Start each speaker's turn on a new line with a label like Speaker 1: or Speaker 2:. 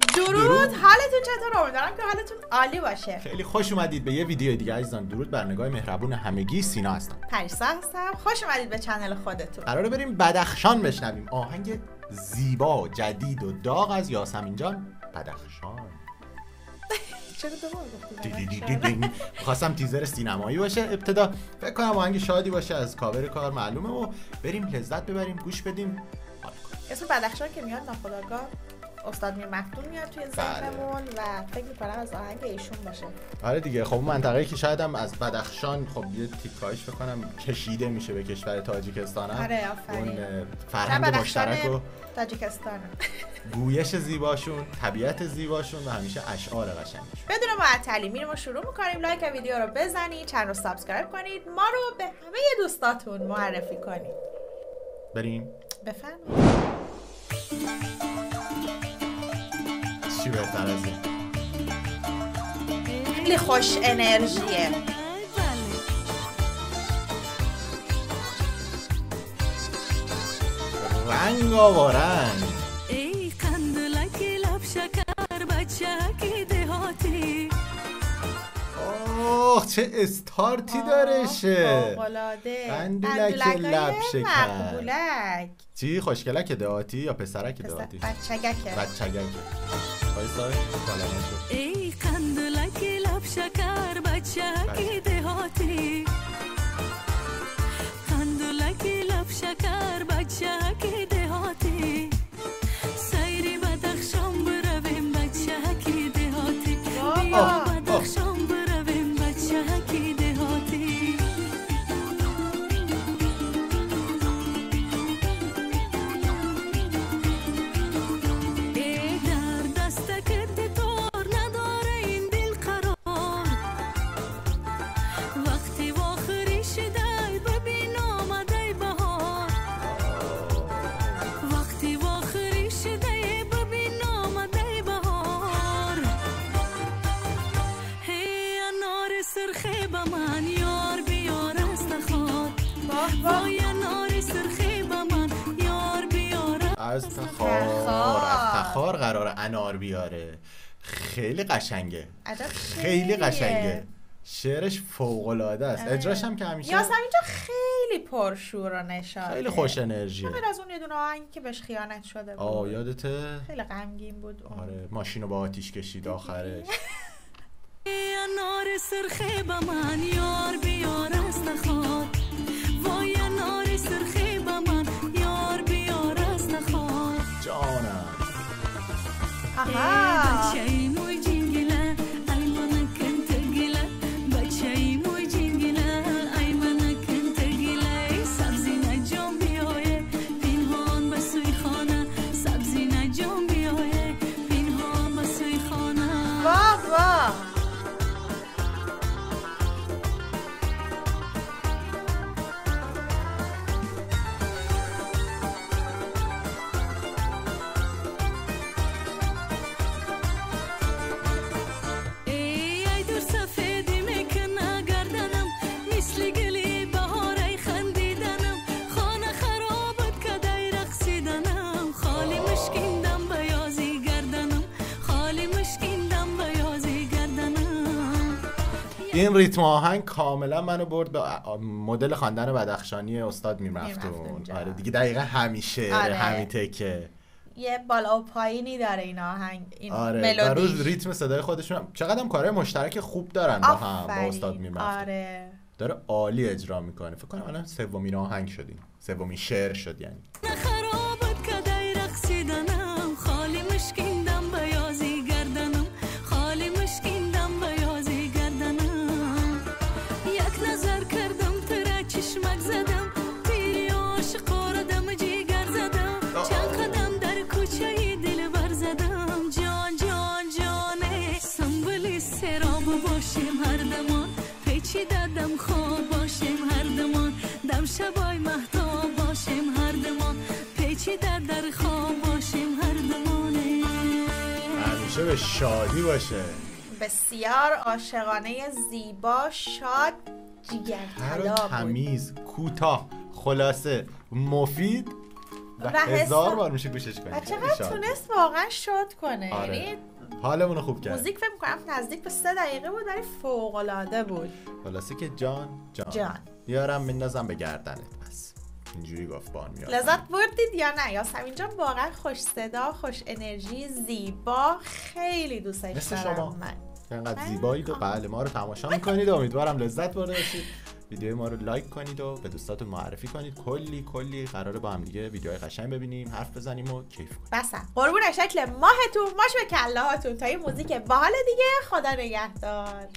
Speaker 1: درود، حالتون چطور؟ امیدوارم که حالتون عالی باشه.
Speaker 2: خیلی خوش اومدید به یه ویدیو دیگه عزیزان. درود بر نگاه مهربون همگی. سینا هستم.
Speaker 1: پریسا هستم. خوش اومدید به چنل خودتون.
Speaker 2: قراره بریم بدخشان بشنویم آهنگ زیبا جدید و داغ از یاسمین جان. بدخشان.
Speaker 1: چرا دوباره گفتی؟
Speaker 2: خواستم تیزر سینمایی باشه ابتدا. فکر کنم آهنگ شادی باشه، از کاور کار معلومه و بریم لذت ببریم، گوش بدیم.
Speaker 1: اسم بدخشان که میاد ناخودآگاه استاد میر مفتون میاد توی ذهنمون و فکر می‌کنم از آهنگ ایشون باشه.
Speaker 2: آره دیگه. خب منطقه‌ای که شاید هم از بدخشان خب یه تیکایش فکر کنم کشیده میشه به کشور تاجیکستان.
Speaker 1: آره آفرین.
Speaker 2: اون فرهنگ مشترک و
Speaker 1: تاجیکستان،
Speaker 2: گویش زیباشون، طبیعت زیباشون و همیشه اشعار قشنگشون.
Speaker 1: بدون معطلی میریم و شروع می‌کنیم. لایک ویدیو رو بزنید، چنل رو سابسکرایب کنید، ما رو به همه دوستاتون معرفی کنید.
Speaker 2: بریم.
Speaker 1: بفرمایید.
Speaker 2: چی بهتر از این؟
Speaker 1: خیلی خوش انرژیه.
Speaker 2: رنگ آوارنگ.
Speaker 3: ای قندلک لب شکر بچه‌کی دهاتی.
Speaker 2: اوه چه استارتی داره شه.
Speaker 1: فوق‌العاده.
Speaker 2: قندلک لب شکر.
Speaker 1: مقبولک.
Speaker 2: چی خوشگلک دهاتی یا پسرک دهاتی؟
Speaker 1: بچگکه.
Speaker 2: بچگک. وایسا کلمه‌شو.
Speaker 3: ای قندلک لب شکر بچه‌کی دهاتی. قندلک لب شکر بچه‌کی دهاتی. سیری بدخشان برویم بچه‌کی دهاتی. بیا بدخشان برویم بچه‌کی دهاتی. ای در دستکت تور نداره این دل قرار. وقتی واخری شده ببین آمده بهار. وقتی واخری شده ببین آمده بهار. هی انار سرخه به من یار بیار از تخار. وای انار سرخه به من یار بیار
Speaker 2: از تخار قراره انار بیاره. خیلی قشنگه. خیلی قشنگه. شعرش فوق العاده است. اجراش هم که همیشه
Speaker 1: یاسمین جان خیلی پرشور و نشاطه.
Speaker 2: خیلی خوش انرژیه.
Speaker 1: غیر از اون یه دونه آهنگی که بهش خیانت شده بود.
Speaker 2: آه یادته؟
Speaker 1: خیلی غمگین بود اون.
Speaker 2: آره ماشینو با آتیش کشید آخرش.
Speaker 3: انار سرخه به من یار بیار از تخار. وای انار سرخه به من یار بیار از تخار.
Speaker 2: جانم.
Speaker 1: آها.
Speaker 3: بچه ای موی جنگله ای من کنت گله. بچه ای موی جنگله ای من کنت گله. سبزی نجام بیایه پینهان به سوی خانه. سبزی نجام بیایه پینهان به سوی خانه.
Speaker 1: واه واه.
Speaker 2: این ریتم آهنگ کاملا منو برد به مدل خواندن بدخشانی استاد میر مفتون. آره دیگه دقیقا همیشه همین تکه.
Speaker 1: یه بالا و پایینی داره این آهنگ، این
Speaker 2: آره و روز ریتم صدای خودشون هم چقدر هم کارهای مشترک خوب دارن با هم با استاد میر مفتون.
Speaker 1: آره
Speaker 2: داره عالی اجرا میکنه. فکر کنم الان سومین آهنگ شدیم، سومین شعر شد یعنی.
Speaker 3: خرابت کدای رقصیدنم خالی مشکیندم بیازی گردنم. خالی مشکیندم بیازی گردنم. یک نظر کردم ترا چشمک زدم. تیری عاشق آردم جیگر زدم. چند قدم در کوچه دل بر زدم. جان جان جانه سنبولی سراب باشیم هر دمان. پیچی دادم خواب باشیم هر دمان. دم شبای مهتاب باشیم هر دمان. پیچی در خواب باشیم هر دمانه.
Speaker 2: همیشه به شادی باشه.
Speaker 1: بسیار عاشقانه، زیبا، شاد، جیگر طلب،
Speaker 2: تمیز، کوتاه، خلاصه، مفید و 1000 بار میشه گوشش کنید.
Speaker 1: و چقدر تونست واقعا شاد کنه.
Speaker 2: آره.
Speaker 1: یعنی
Speaker 2: حالمون رو خوب کرد.
Speaker 1: موزیک فکر می‌کنم نزدیک به 3 دقیقه بود ولی فوق‌العاده بود.
Speaker 2: خلاصه که جان میارم میندازم به گردنت. بس اینجوری گفت بانو.
Speaker 1: لذت بردید یا نه؟ یاسمین جان واقعا خوش صدا، خوش انرژی، زیبا، خیلی دوستش دارم.
Speaker 2: مثل شما انقدر زیبایید و بله ما رو تماشا میکنید و امیدوارم لذت برده باشید. ویدیو ما رو لایک کنید و به دوستاتون معرفی کنید. کلی قراره با هم دیگه ویدیوهای قشنگ ببینیم، حرف بزنیم و کیف کنیم.
Speaker 1: بس قربون شکل ماهتون، ماش به کله هاتون تا یه موزیک باحال دیگه. خدا نگهدار.